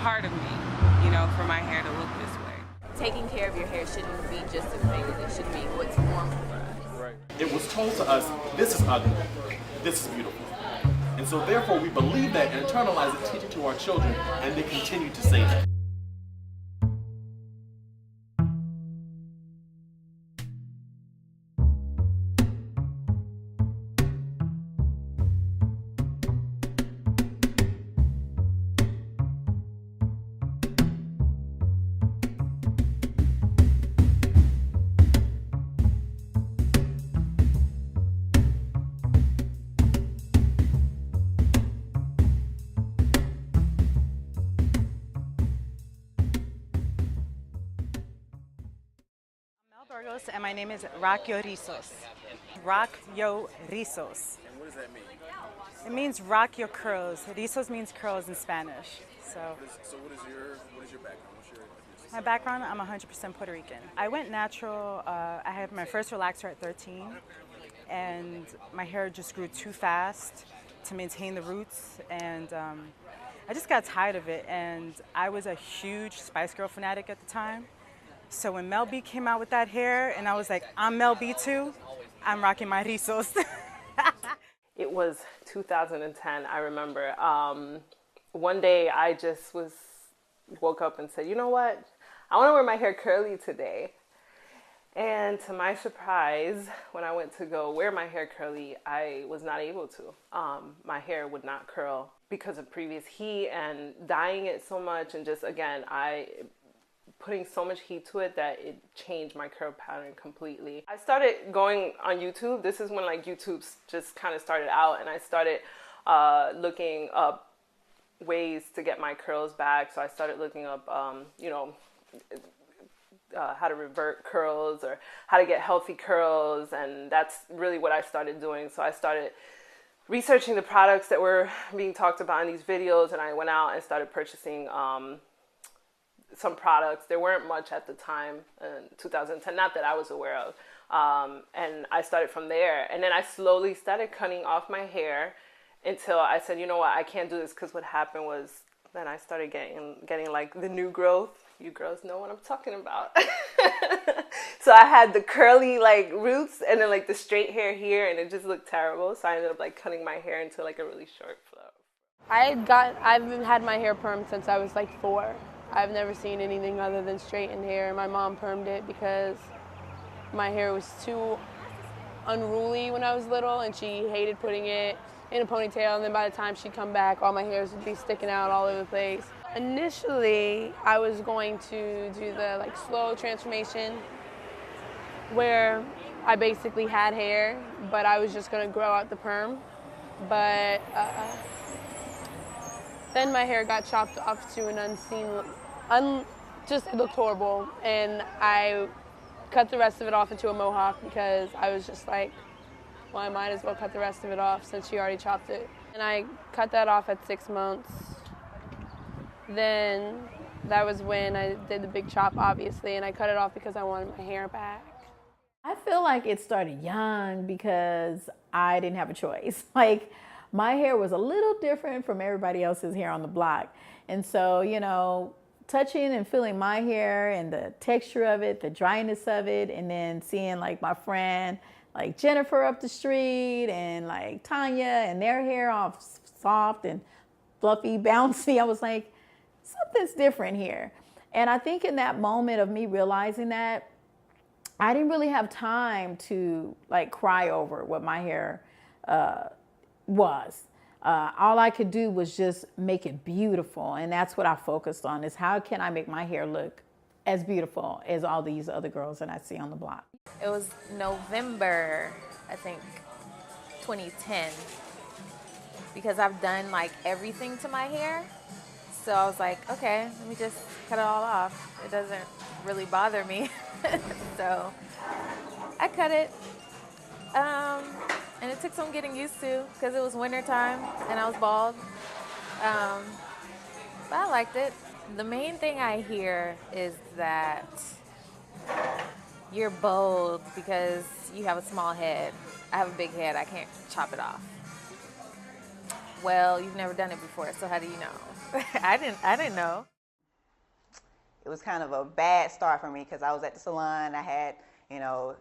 part of me, you know, for my hair to look this way. Taking care of your hair shouldn't be just a phase. It should be what's normal for us. Right. It was told to us, this is ugly, this is beautiful. And so therefore we believe that and internalize it, teach it to our children, and they continue to say that. And my name is Rock Your Rizos. Rock Your Rizos. And what does that mean? It means rock your curls. Rizos means curls in Spanish. So what is your background? What's your my background, I'm 100% Puerto Rican. I went natural. I had my first relaxer at 13, and my hair just grew too fast to maintain the roots, and I just got tired of it. And I was a huge Spice Girl fanatic at the time. So when Mel B came out with that hair, and I was like, I'm Mel B too, I'm rocking my rizos. It was 2010, I remember. One day I just woke up and said, you know what? I want to wear my hair curly today. And to my surprise, when I went to go wear my hair curly, I was not able to. My hair would not curl because of previous heat and dyeing it so much, and just, again, putting so much heat to it that it changed my curl pattern completely. I started going on YouTube. This is when like YouTube just kind of started out, and I started looking up ways to get my curls back. So I started looking up, you know, how to revert curls or how to get healthy curls, and that's really what I started doing. So I started researching the products that were being talked about in these videos, and I went out and started purchasing some products. There weren't much at the time in 2010, not that I was aware of. And I started from there. And then I slowly started cutting off my hair until I said, you know what, I can't do this, because what happened was then I started getting like the new growth. You girls know what I'm talking about. So I had the curly like roots and then like the straight hair here, and it just looked terrible. So I ended up like cutting my hair into like a really short flow. I've had my hair permed since I was like 4. I've never seen anything other than straightened hair. My mom permed it because my hair was too unruly when I was little, and she hated putting it in a ponytail, and then by the time she'd come back, all my hairs would be sticking out all over the place. Initially, I was going to do the like slow transformation where I basically had hair, but I was just gonna grow out the perm. But then my hair got chopped off to an just it looked horrible, and I cut the rest of it off into a mohawk because I was just like, well, I might as well cut the rest of it off since she already chopped it. And I cut that off at 6 months. Then that was when I did the big chop, obviously, and I cut it off because I wanted my hair back. I feel like it started young because I didn't have a choice. Like, my hair was a little different from everybody else's hair on the block. And so, you know, touching and feeling my hair and the texture of it, the dryness of it, and then seeing like my friend, like Jennifer up the street, and like Tanya, and their hair all soft and fluffy, bouncy. I was like, something's different here. And I think in that moment of me realizing that, I didn't really have time to like cry over what my hair was. All I could do was just make it beautiful. And that's what I focused on, is how can I make my hair look as beautiful as all these other girls that I see on the block. It was November, I think, 2010, because I've done like everything to my hair. So I was like, okay, let me just cut it all off. It doesn't really bother me. So I cut it. And it took some getting used to because it was winter time and I was bald. But I liked it. The main thing I hear is that you're bold because you have a small head. I have a big head. I can't chop it off. Well, you've never done it before, so how do you know? I didn't know. it was kind of a bad start for me because I was at the salon. I had, you know,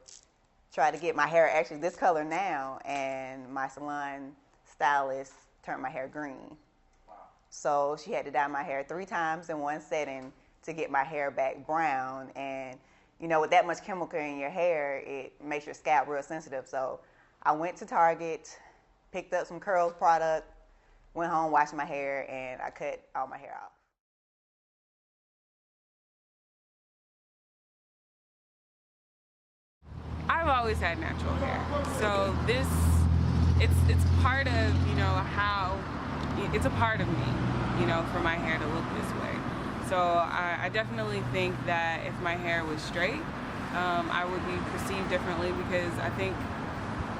tried to get my hair actually this color now, and my salon stylist turned my hair green. So she had to dye my hair 3 times in one setting to get my hair back brown. And, you know, with that much chemical in your hair, it makes your scalp real sensitive. So I went to Target, picked up some curls product, went home, washed my hair, and I cut all my hair off. I've always had natural hair, so it's part of, you know, how, it's a part of me, you know, for my hair to look this way. So I definitely think that if my hair was straight, I would be perceived differently, because I think,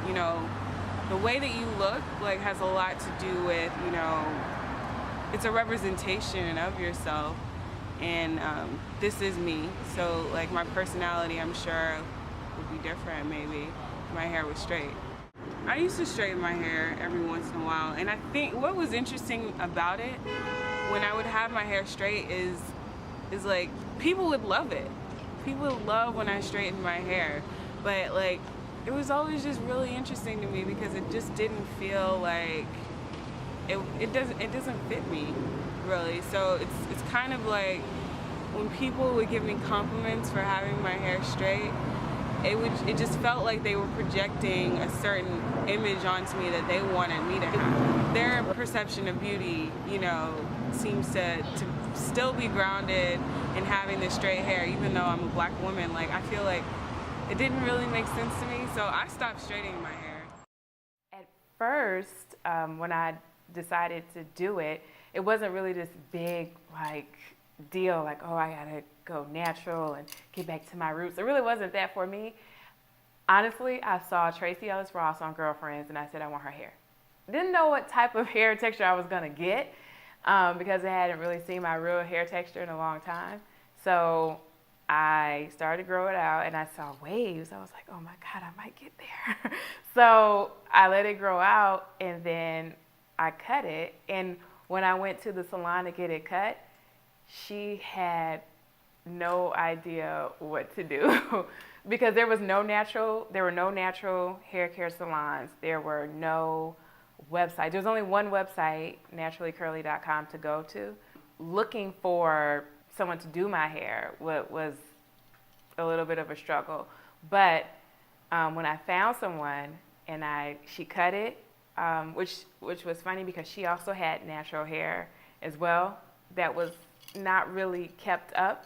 you know, the way that you look like has a lot to do with, you know, it's a representation of yourself, and this is me. So like my personality, I'm sure, would be different maybe if my hair was straight. I used to straighten my hair every once in a while, and I think what was interesting about it when I would have my hair straight is like people would love it. People would love when I straightened my hair, but like it was always just really interesting to me because it just didn't feel like it doesn't fit me really. So it's kind of like when people would give me compliments for having my hair straight, it just felt like they were projecting a certain image onto me that they wanted me to have. Their perception of beauty, you know, seems to still be grounded in having this straight hair, even though I'm a black woman. Like, I feel like it didn't really make sense to me, so I stopped straightening my hair. At first, when I decided to do it, it wasn't really this big, like, deal, like, oh, I gotta go natural and get back to my roots. It really wasn't that for me. Honestly, I saw Tracy Ellis Ross on Girlfriends, and I said I want her hair. Didn't know what type of hair texture I was gonna get because I hadn't really seen my real hair texture in a long time. So I started to grow it out, and I saw waves. I was like, oh my God, I might get there. So I let it grow out, and then I cut it. And when I went to the salon to get it cut, she had no idea what to do because there were no natural hair care salons. There were no websites. There was only one website, naturallycurly.com, to go to. Looking for someone to do my hair was a little bit of a struggle. But when I found someone and she cut it, which was funny because she also had natural hair as well that was not really kept up,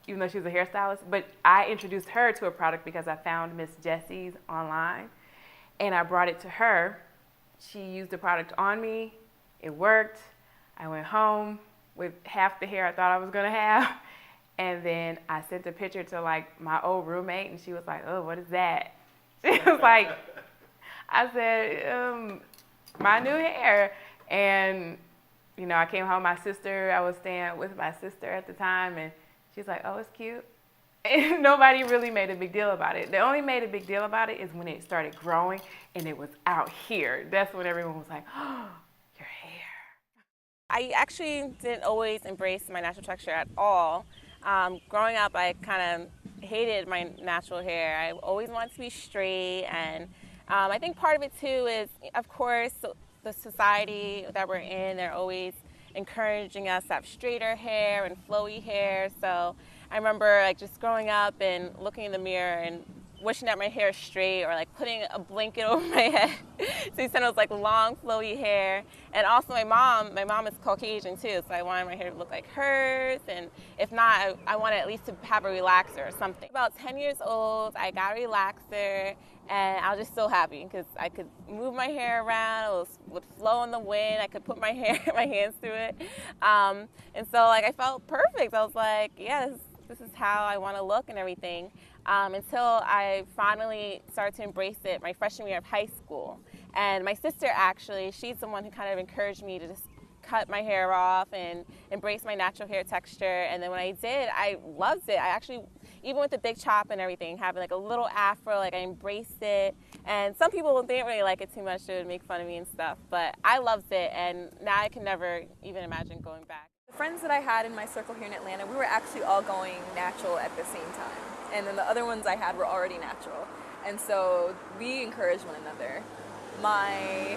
even though she was a hairstylist. But I introduced her to a product because I found Miss Jessie's online, and I brought it to her. She used the product on me. It worked. I went home with half the hair I thought I was gonna have, and then I sent a picture to like my old roommate, and she was like, "Oh, what is that?" She was like, I said, "My new hair." And you know, I came home, I was staying with my sister at the time, and she's like, "Oh, it's cute." And nobody really made a big deal about it. They only made a big deal about it is when it started growing and it was out here. That's when everyone was like, "Oh, your hair." I actually didn't always embrace my natural texture at all. Growing up, I kind of hated my natural hair. I always wanted to be straight, and I think part of it too is, of course, the society that we're in. They're always encouraging us to have straighter hair and flowy hair. So I remember like just growing up and looking in the mirror and wishing that my hair was straight, or like putting a blanket over my head so you said it was like long flowy hair. And also my mom is Caucasian too, so I wanted my hair to look like hers, and if not, I wanted at least to have a relaxer or something. About 10 years old, I got a relaxer, and I was just so happy because I could move my hair around. It would flow in the wind. I could put my hands through it, and so like I felt perfect. I was like, yeah, this is how I want to look and everything. Until I finally started to embrace it my freshman year of high school. And my sister actually, she's the one who kind of encouraged me to just cut my hair off and embrace my natural hair texture. And then when I did, I loved it. I actually, even with the big chop and everything, having like a little afro, like I embraced it. And some people didn't really like it too much. They would make fun of me and stuff. But I loved it, and now I can never even imagine going back. Friends that I had in my circle here in Atlanta, we were actually all going natural at the same time. And then the other ones I had were already natural. And so we encouraged one another. My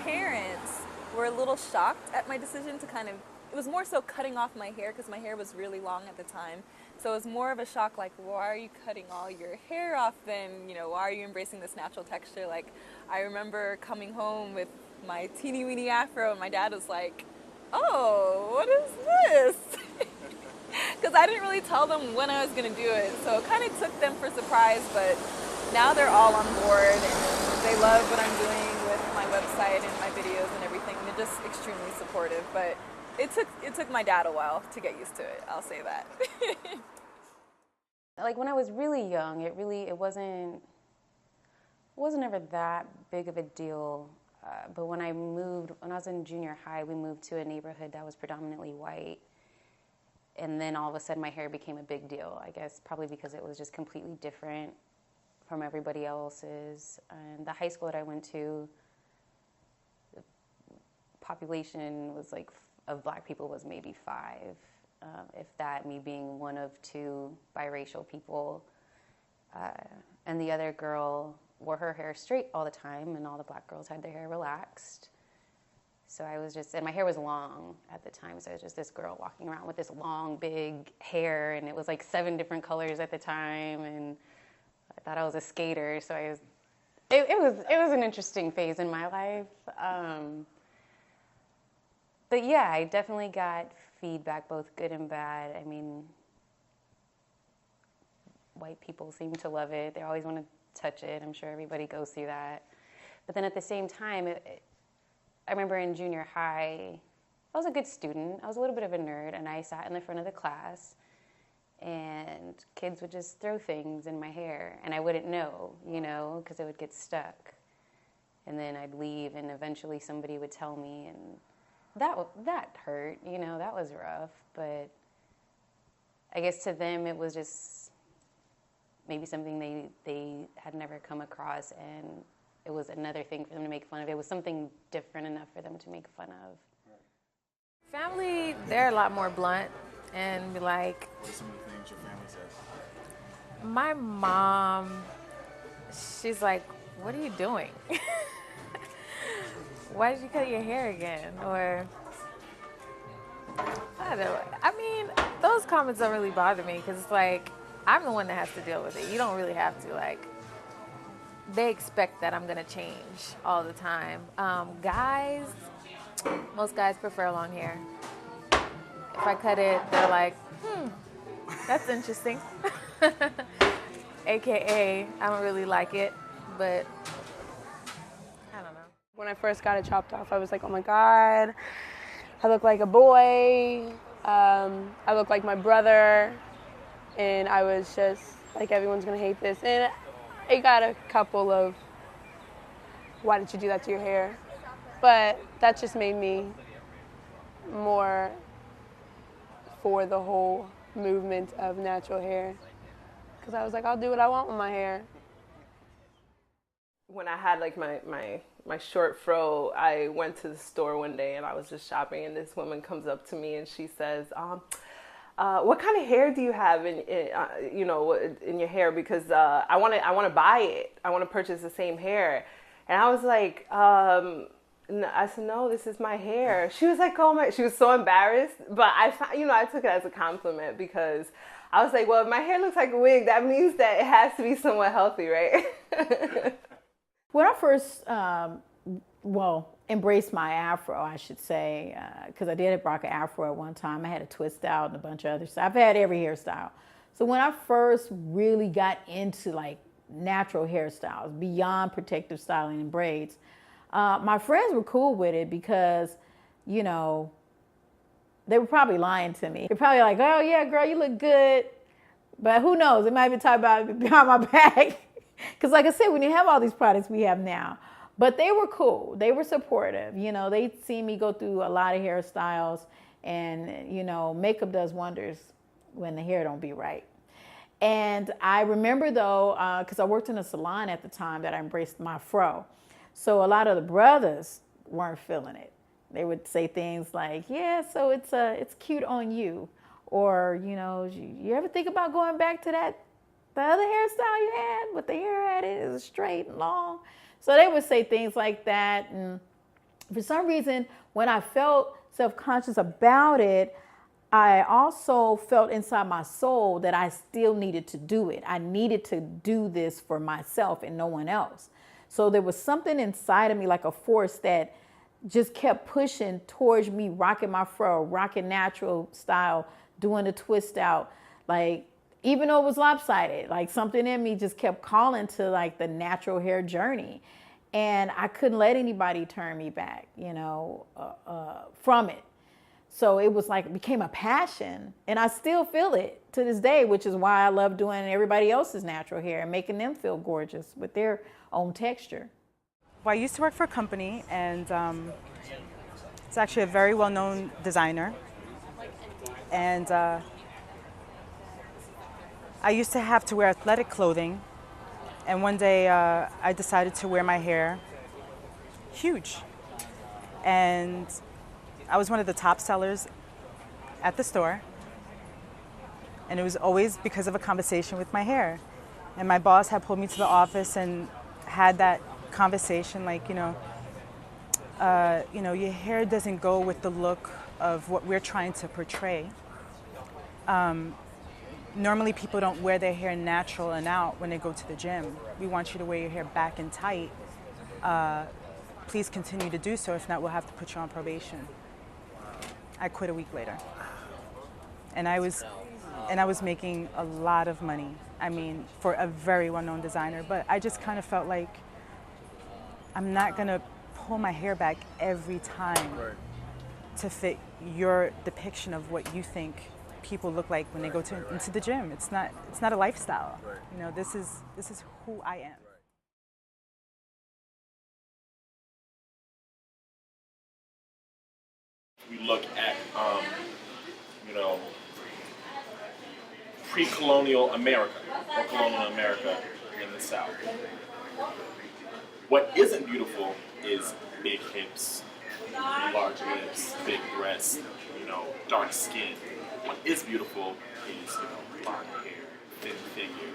parents were a little shocked at my decision to kind of, it was more so cutting off my hair because my hair was really long at the time. So it was more of a shock, like, why are you cutting all your hair off then? You know, why are you embracing this natural texture? Like, I remember coming home with my teeny weeny afro and my dad was like, oh, what is this? Because I didn't really tell them when I was going to do it. So it kind of took them for surprise, but now they're all on board and they love what I'm doing with my website and my videos and everything. They're just extremely supportive, but it took my dad a while to get used to it, I'll say that. Like when I was really young, it wasn't ever that big of a deal. But when I was in junior high, we moved to a neighborhood that was predominantly white. And then all of a sudden my hair became a big deal, I guess probably because it was just completely different from everybody else's. And the high school that I went to, the population was like, of black people was maybe 5, if that, me being one of 2 biracial people. And the other girl wore her hair straight all the time, and all the black girls had their hair relaxed. So I was just, and my hair was long at the time, so I was just this girl walking around with this long, big hair, and it was like 7 different colors at the time, and I thought I was a skater, so it was an interesting phase in my life. But yeah, I definitely got feedback, both good and bad. I mean, white people seem to love it. They always want to touch it. I'm sure everybody goes through that. But then at the same time, I remember in junior high, I was a good student. I was a little bit of a nerd, and I sat in the front of the class, and kids would just throw things in my hair, and I wouldn't know, because it would get stuck. And then I'd leave, and eventually somebody would tell me, and that hurt, that was rough. But I guess to them it was just maybe something they had never come across, and it was another thing for them to make fun of. It was something different enough for them to make fun of. Family, they're a lot more blunt and be like, what are some of the things your family says? My mom, she's like, what are you doing? Why did you cut your hair again? Or, I don't know. I mean, those comments don't really bother me because it's like, I'm the one that has to deal with it. You don't really have to. Like, they expect that I'm gonna change all the time. Guys, most guys prefer long hair. If I cut it, they're like, that's interesting. AKA, I don't really like it, but I don't know. When I first got it chopped off, I was like, oh my God, I look like a boy. I look like my brother. And I was just like, everyone's gonna hate this. And I got a couple of, why did you do that to your hair? But that just made me more for the whole movement of natural hair. Because I was like, I'll do what I want with my hair. When I had like my short fro, I went to the store one day and I was just shopping, and this woman comes up to me and she says, what kind of hair do you have in your hair? Because I want to buy it. I want to purchase the same hair. And I was like, I said, no, this is my hair. She was like, oh my, she was so embarrassed. But I took it as a compliment because I was like, well, if my hair looks like a wig, that means that it has to be somewhat healthy, right? When I first, embraced my afro, I should say, because I did rock an afro at one time. I had a twist out and a bunch of other stuff. I've had every hairstyle. So when I first really got into like natural hairstyles, beyond protective styling and braids, my friends were cool with it because, they were probably lying to me. They're probably like, oh yeah, girl, you look good. But who knows? They might be talking about it behind my back. Because like I said, when you have all these products we have now, but they were cool. They were supportive. They'd seen me go through a lot of hairstyles, and, makeup does wonders when the hair don't be right. And I remember though, because I worked in a salon at the time, that I embraced my fro. So a lot of the brothers weren't feeling it. They would say things like, yeah, so it's cute on you. Or, you know, you ever think about going back to the other hairstyle you had, but the hair had it is straight and long. So they would say things like that. And for some reason, when I felt self-conscious about it, I also felt inside my soul that I still needed to do it. I needed to do this for myself and no one else. So there was something inside of me, like a force that just kept pushing towards me, rocking my fro, rocking natural style, doing the twist out. Like, even though it was lopsided, like something in me just kept calling to like the natural hair journey. And I couldn't let anybody turn me back, you know, from it. So it was like, it became a passion, and I still feel it to this day, which is why I love doing everybody else's natural hair and making them feel gorgeous with their own texture. Well, I used to work for a company, and it's actually a very well-known designer. And I used to have to wear athletic clothing, and one day I decided to wear my hair huge. And I was one of the top sellers at the store, and it was always because of a conversation with my hair. And my boss had pulled me to the office and had that conversation, like, your hair doesn't go with the look of what we're trying to portray. Normally people don't wear their hair natural and out when they go to the gym. We want you to wear your hair back and tight. Please continue to do so. If not, we'll have to put you on probation. I quit a week later. And I was making a lot of money. I mean, for a very well-known designer, but I just kind of felt like I'm not gonna pull my hair back every time to fit your depiction of what you think people look like when they go into the gym. It's not a lifestyle. You know, this is who I am. We look at, pre-colonial America, or colonial America in the South. What isn't beautiful is big hips, large lips, big breasts, dark skin. What is beautiful is, blonde hair, thin figure,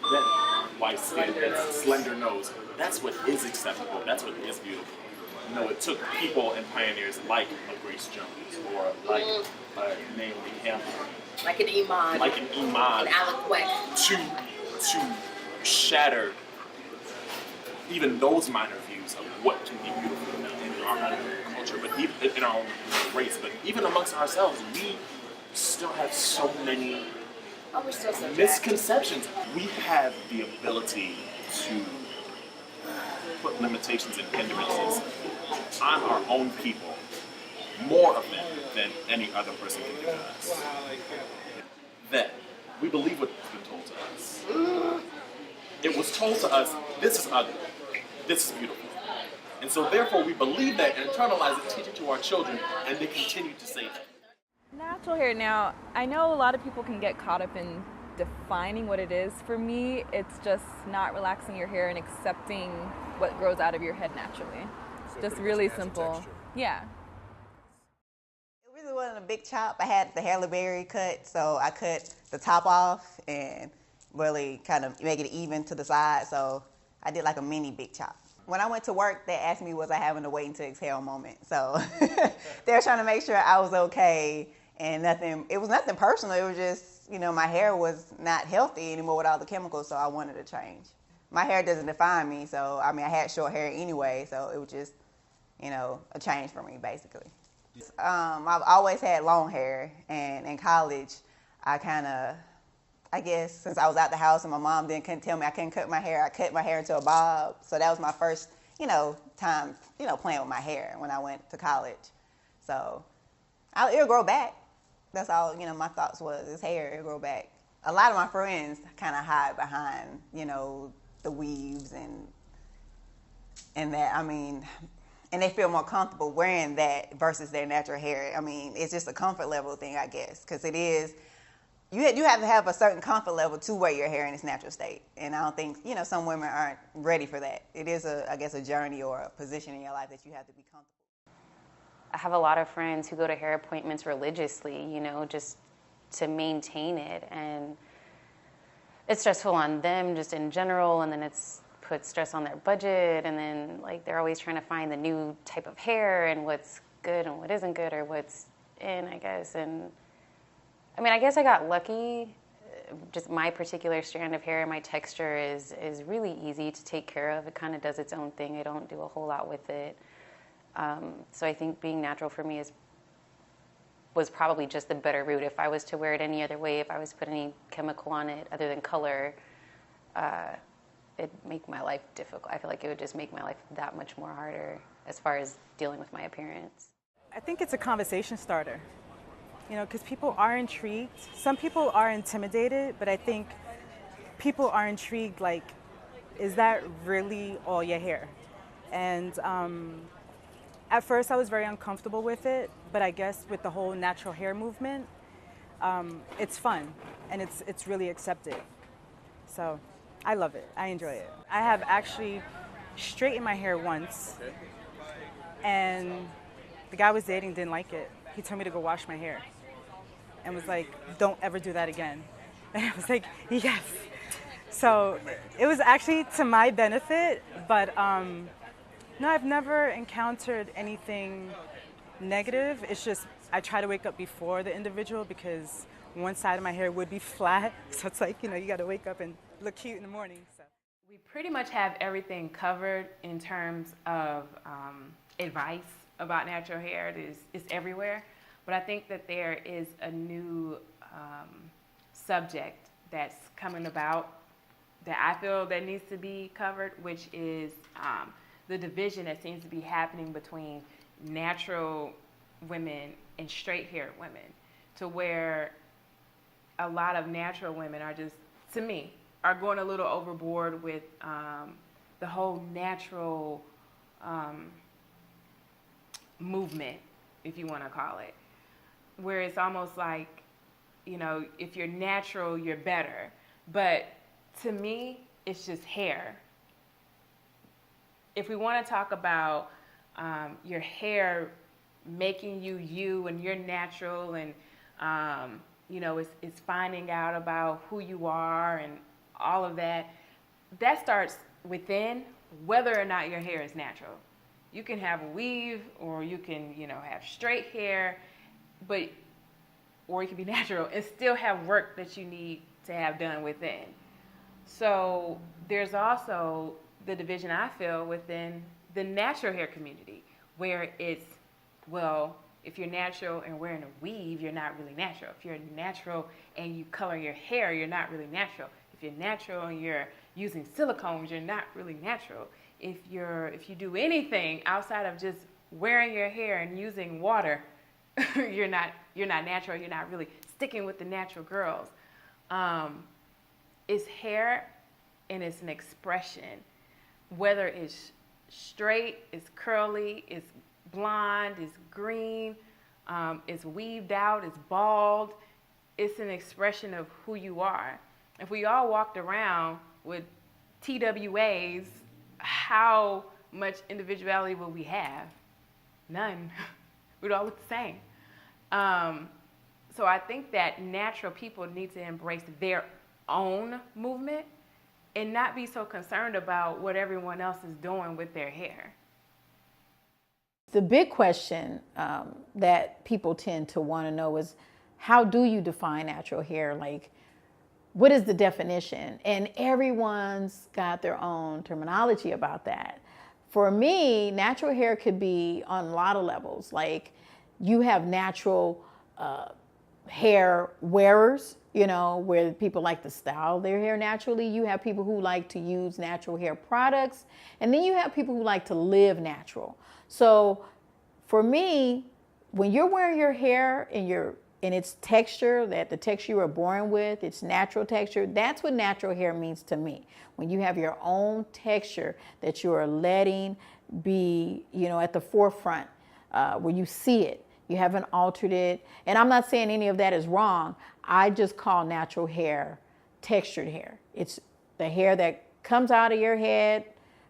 that white skin, that slender nose. That's what is acceptable. That's what is beautiful. It took people and pioneers like a Grace Jones or like Naomi Campbell, like an Iman, an Alec Weck, to shatter even those minor views of what can be beautiful in our own culture, but even in our own race. But even amongst ourselves, we still have so many misconceptions. We have the ability to put limitations and hindrances on our own people, more of them than any other person can do to us. Then we believe what's been told to us. It was told to us, this is ugly, this is beautiful. And so therefore we believe that and internalize it, teach it to our children, and they continue to say that. Natural hair now, I know a lot of people can get caught up in defining what it is. For me, it's just not relaxing your hair and accepting what grows out of your head naturally. So just really simple. Texture. Yeah. It really wasn't a big chop. I had the Halle Berry cut, so I cut the top off and really kind of make it even to the side. So I did like a mini big chop. When I went to work, they asked me, was I having a waiting to exhale moment? So they were trying to make sure I was okay, and it was nothing personal. It was just, my hair was not healthy anymore with all the chemicals, so I wanted to change. My hair doesn't define me, so I had short hair anyway, so it was just, a change for me, basically. I've always had long hair, and in college, I guess since I was out the house and my mom couldn't tell me I couldn't cut my hair, I cut my hair into a bob. So that was my first, time, playing with my hair when I went to college. So it'll grow back. That's all, my thoughts was, this hair, it'll grow back. A lot of my friends kind of hide behind, the weaves and that, and they feel more comfortable wearing that versus their natural hair. It's just a comfort level thing, I guess, because it is, you have to have a certain comfort level to wear your hair in its natural state. And I don't think, some women aren't ready for that. It is, I guess, a journey or a position in your life that you have to be comfortable. I have a lot of friends who go to hair appointments religiously, you know, just to maintain it. And it's stressful on them just in general, and then it's put stress on their budget, and then like they're always trying to find the new type of hair and what's good and what isn't good or what's in, I guess. And I mean, I guess I got lucky. Just my particular strand of hair, my texture is really easy to take care of. It kind of does its own thing. I don't do a whole lot with it. So I think being natural for me was probably just the better route. If I was to wear it any other way, if I was to put any chemical on it other than color, it'd make my life difficult. I feel like it would just make my life that much more harder as far as dealing with my appearance. I think it's a conversation starter, you know, because people are intrigued. Some people are intimidated, but I think people are intrigued, like, is that really all your hair? And at first I was very uncomfortable with it, but I guess with the whole natural hair movement, it's fun and it's really accepted. So I love it. I enjoy it. I have actually straightened my hair once, and the guy I was dating didn't like it. He told me to go wash my hair and was like, don't ever do that again. And I was like, yes. So it was actually to my benefit, but no, I've never encountered anything negative. It's just I try to wake up before the individual because one side of my hair would be flat. So it's like, you know, you got to wake up and look cute in the morning. So We pretty much have everything covered in terms of advice about natural hair. It's everywhere. But I think that there is a new subject that's coming about that I feel that needs to be covered, which is the division that seems to be happening between natural women and straight haired women, to where a lot of natural women are just, to me, are going a little overboard with the whole natural movement, if you want to call it, where it's almost like, you know, if you're natural, you're better. But to me, it's just hair. If we want to talk about your hair making you you and you're natural and, you know, it's finding out about who you are and all of that, that starts within whether or not your hair is natural. You can have a weave, or you can, you know, have straight hair, or you can be natural and still have work that you need to have done within. So there's also the division I feel within the natural hair community, where it's, well, if you're natural and wearing a weave, you're not really natural. If you're natural and you color your hair, you're not really natural. If you're natural and you're using silicones, you're not really natural. If you do anything outside of just wearing your hair and using water, you're not natural. You're not really sticking with the natural girls. It's hair, and it's an expression. Whether it's straight, it's curly, it's blonde, it's green, it's weaved out, it's bald. It's an expression of who you are. If we all walked around with TWAs, how much individuality will we have? None. We'd all look the same. So I think that natural people need to embrace their own movement and not be so concerned about what everyone else is doing with their hair. The big question that people tend to want to know is, how do you define natural hair? Like, what is the definition? And everyone's got their own terminology about that. For me, natural hair could be on a lot of levels. Like, you have natural hair wearers, you know, where people like to style their hair naturally. You have people who like to use natural hair products. And then you have people who like to live natural. So for me, when you're wearing your hair in its texture, that the texture you were born with, its natural texture, that's what natural hair means to me. When you have your own texture that you are letting be, you know, at the forefront, where you see it, you haven't altered it. And I'm not saying any of that is wrong. I just call natural hair textured hair. It's the hair that comes out of your head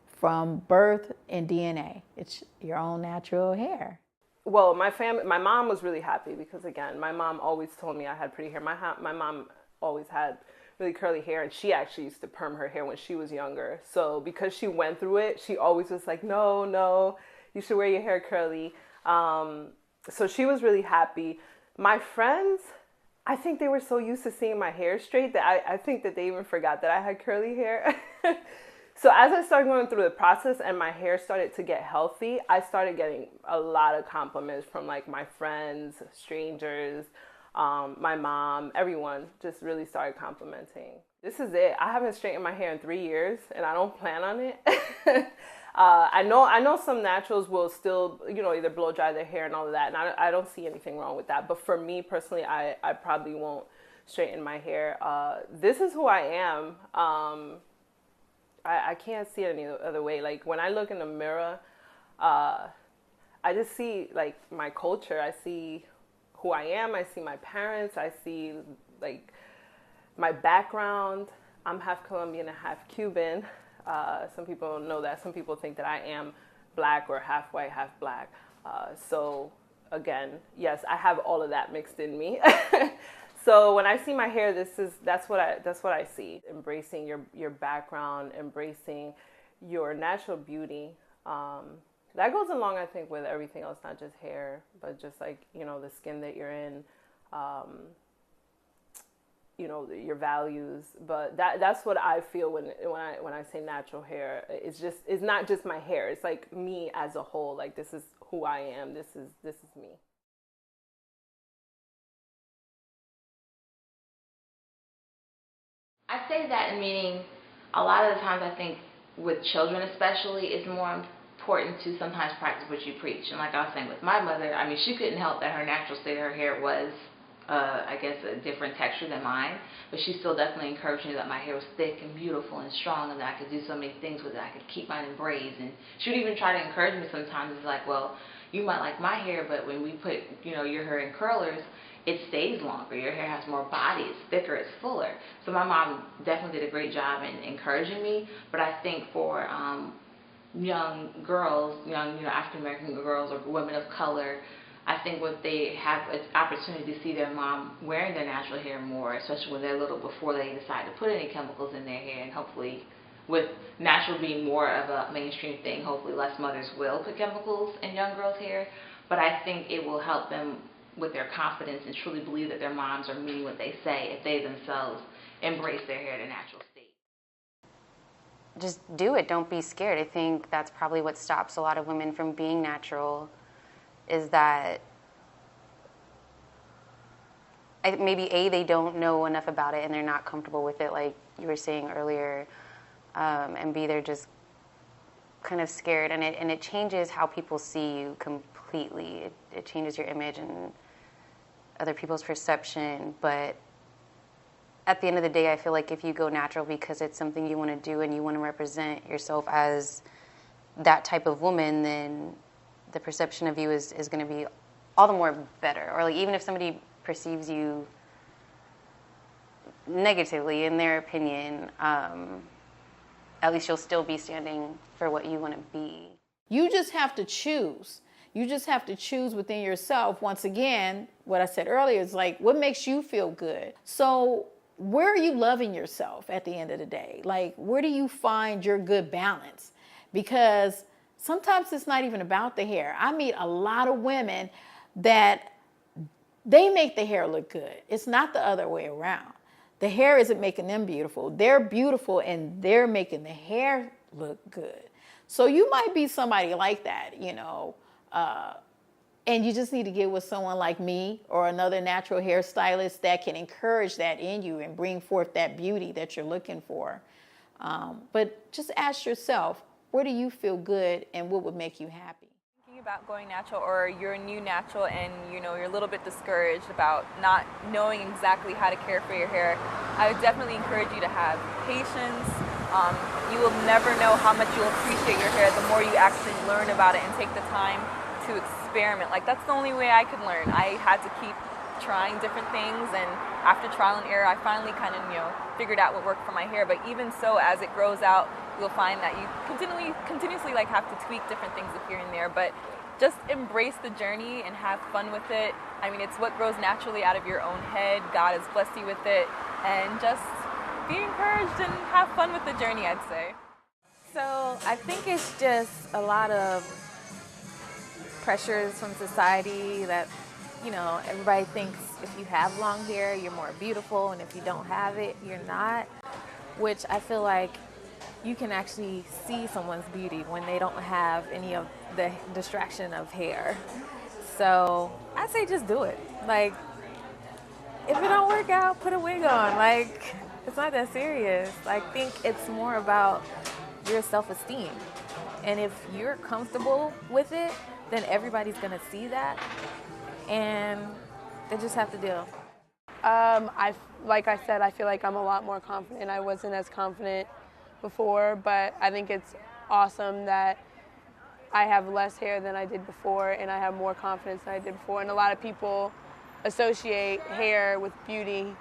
from birth and DNA. It's your own natural hair. well, my mom was really happy because, again, my mom always told me I had pretty hair. My mom always had really curly hair, and she actually used to perm her hair when she was younger. So because she went through it, she always was like, no, you should wear your hair curly. So she was really happy. My friends, I think they were so used to seeing my hair straight that I think that they even forgot that I had curly hair. So as I started going through the process and my hair started to get healthy, I started getting a lot of compliments from like my friends, strangers, my mom, everyone just really started complimenting. This is it. I haven't straightened my hair in 3 years and I don't plan on it. I know some naturals will still, either blow dry their hair and all of that. And I don't see anything wrong with that. But for me personally, I probably won't straighten my hair. This is who I am. I can't see it any other way. Like when I look in the mirror, I just see like my culture. I see who I am. I see my parents. I see like my background. I'm half Colombian and half Cuban. Some people know that. Some people think that I am black or half white, half black. So again, yes, I have all of that mixed in me. So when I see my hair, that's what I see. Embracing your background, embracing your natural beauty. That goes along, I think, with everything else, not just hair, but just like, the skin that you're in, your values. But that's what I feel when I say natural hair. It's not just my hair. It's like me as a whole. Like this is who I am. This is me. I say that in meaning a lot of the times I think with children especially, it's more important to sometimes practice what you preach. And like I was saying with my mother, I mean, she couldn't help that her natural state of her hair was, I guess, a different texture than mine. But she still definitely encouraged me that my hair was thick and beautiful and strong and that I could do so many things with it. I could keep mine in braids. And she would even try to encourage me sometimes. It's like, well, you might like my hair, but when we put, your hair in curlers, it stays longer. Your hair has more body. It's thicker. It's fuller. So my mom definitely did a great job in encouraging me. But I think for young girls, African American girls or women of color, I think when they have an opportunity to see their mom wearing their natural hair more, especially when they're little, before they decide to put any chemicals in their hair, and hopefully with natural being more of a mainstream thing, hopefully less mothers will put chemicals in young girls' hair. But I think it will help them with their confidence and truly believe that their moms are meaning what they say if they themselves embrace their hair in a natural state. Just do it. Don't be scared. I think that's probably what stops a lot of women from being natural, is that maybe they don't know enough about it and they're not comfortable with it, like you were saying earlier, and B, they're just kind of scared, and it changes how people see you completely. It changes your image and other people's perception. But at the end of the day, I feel like if you go natural because it's something you want to do and you want to represent yourself as that type of woman, then the perception of you is going to be all the more better. Or like even if somebody perceives you negatively in their opinion, at least you'll still be standing for what you want to be. You just have to choose. You just have to choose within yourself. Once again, what I said earlier is like, what makes you feel good? So where are you loving yourself at the end of the day? Like, where do you find your good balance? Because sometimes it's not even about the hair. I meet a lot of women that they make the hair look good. It's not the other way around. The hair isn't making them beautiful. They're beautiful and they're making the hair look good. So you might be somebody like that, and you just need to get with someone like me or another natural hairstylist that can encourage that in you and bring forth that beauty that you're looking for. But just ask yourself, where do you feel good and what would make you happy? Thinking about going natural, or you're new natural and you're a little bit discouraged about not knowing exactly how to care for your hair, I would definitely encourage you to have patience. You will never know how much you'll appreciate your hair the more you actually learn about it and take the time to experiment. Like, that's the only way I could learn. I had to keep trying different things, and after trial and error, I finally kind of figured out what worked for my hair. But even so, as it grows out, you'll find that you continuously like have to tweak different things here and there. But just embrace the journey and have fun with it. I mean, it's what grows naturally out of your own head. God has blessed you with it, and just be encouraged and have fun with the journey, I'd say. So I think it's just a lot of pressures from society that, you know, everybody thinks if you have long hair, you're more beautiful, and if you don't have it, you're not, which I feel like you can actually see someone's beauty when they don't have any of the distraction of hair. So I say just do it. Like, if it don't work out, put a wig on. Like, it's not that serious. I think it's more about your self-esteem. And if you're comfortable with it, then everybody's gonna see that, and they just have to deal. Like I said, I feel like I'm a lot more confident. I wasn't as confident before, but I think it's awesome that I have less hair than I did before, and I have more confidence than I did before. And a lot of people associate hair with beauty,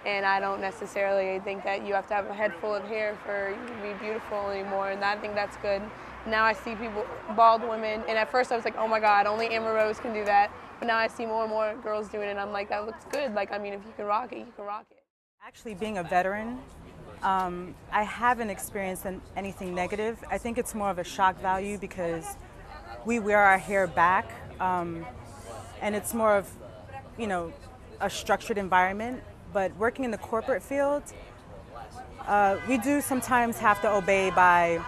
and I don't necessarily think that you have to have a head full of hair for you to be beautiful anymore, and I think that's good. Now I see people, bald women, and at first I was like, oh my God, only Amber Rose can do that. But now I see more and more girls doing it, and I'm like, that looks good. Like, I mean, if you can rock it, you can rock it. Actually, being a veteran, I haven't experienced anything negative. I think it's more of a shock value because we wear our hair back, and it's more of, you know, a structured environment. But working in the corporate field, we do sometimes have to obey by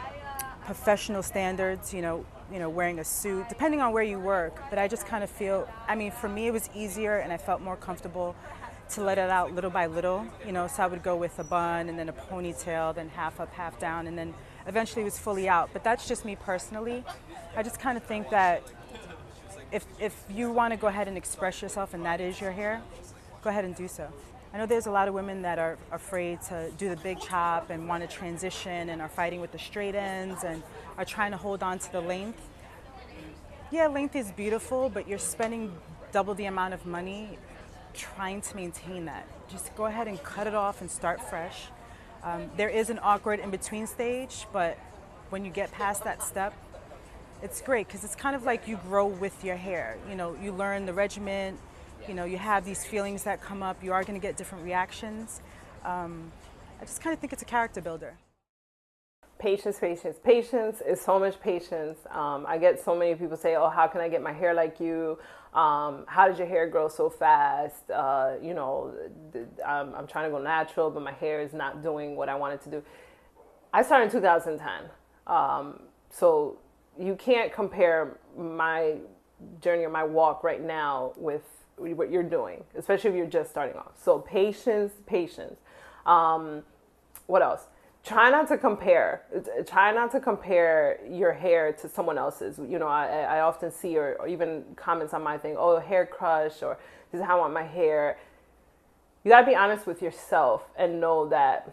professional standards, you know, wearing a suit, depending on where you work. But I just kind of feel, I mean, for me, it was easier and I felt more comfortable to let it out little by little, you know, so I would go with a bun and then a ponytail, then half up, half down, and then eventually it was fully out. But that's just me personally. I just kind of think that if you want to go ahead and express yourself and that is your hair, go ahead and do so. I know there's a lot of women that are afraid to do the big chop and want to transition and are fighting with the straight ends and are trying to hold on to the length. Yeah, length is beautiful, but you're spending double the amount of money trying to maintain that. Just go ahead and cut it off and start fresh. There is an awkward in-between stage, but when you get past that step, it's great because it's kind of like you grow with your hair. You know, you learn the regimen. You know, you have these feelings that come up. You are going to get different reactions. I just kind of think it's a character builder. Patience, patience. Patience is so much patience. I get so many people say, oh, how can I get my hair like you? How did your hair grow so fast? You know, I'm trying to go natural, but my hair is not doing what I wanted to do. I started in 2010. So you can't compare my journey or my walk right now with what you're doing, especially if you're just starting off. So patience, patience. What else? Try not to compare. Try not to compare your hair to someone else's. You know, I often see or even comments on my thing, oh, hair crush, or this is how I want my hair. You gotta be honest with yourself and know that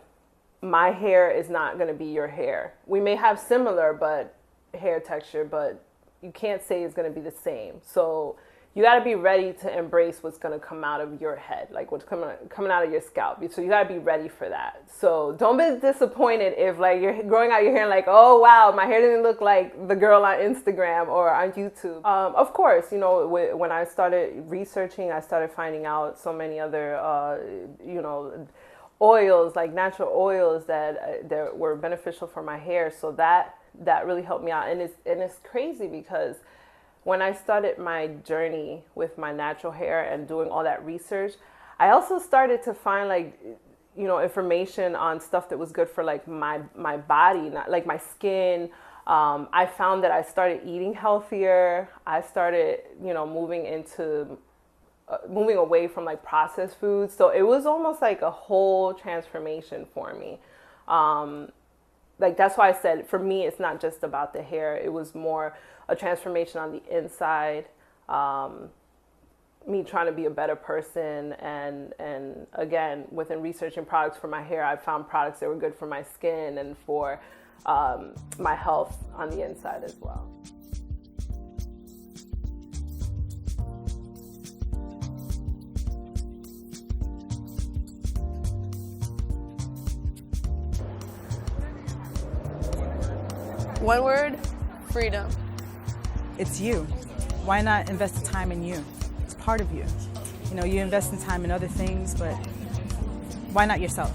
my hair is not gonna be your hair. We may have similar hair texture, but you can't say it's gonna be the same. So you got to be ready to embrace what's going to come out of your head, like what's coming out of your scalp. So you got to be ready for that. So don't be disappointed if like you're growing out your hair and like, oh, wow, my hair didn't look like the girl on Instagram or on YouTube. Of course, you know, when I started researching, I started finding out so many other, you know, oils, like natural oils that were beneficial for my hair. So that really helped me out. And it's crazy because when I started my journey with my natural hair and doing all that research, I also started to find like, you know, information on stuff that was good for like my body, not like my skin. I found that I started eating healthier. I started, you know, moving away from like processed foods. So it was almost like a whole transformation for me. Like that's why I said for me, it's not just about the hair. It was more a transformation on the inside, me trying to be a better person. And again, within researching products for my hair, I found products that were good for my skin and for my health on the inside as well. One word, freedom. it's you. Why not invest the time in you? It's part of you. You know, you invest in time in other things, but why not yourself?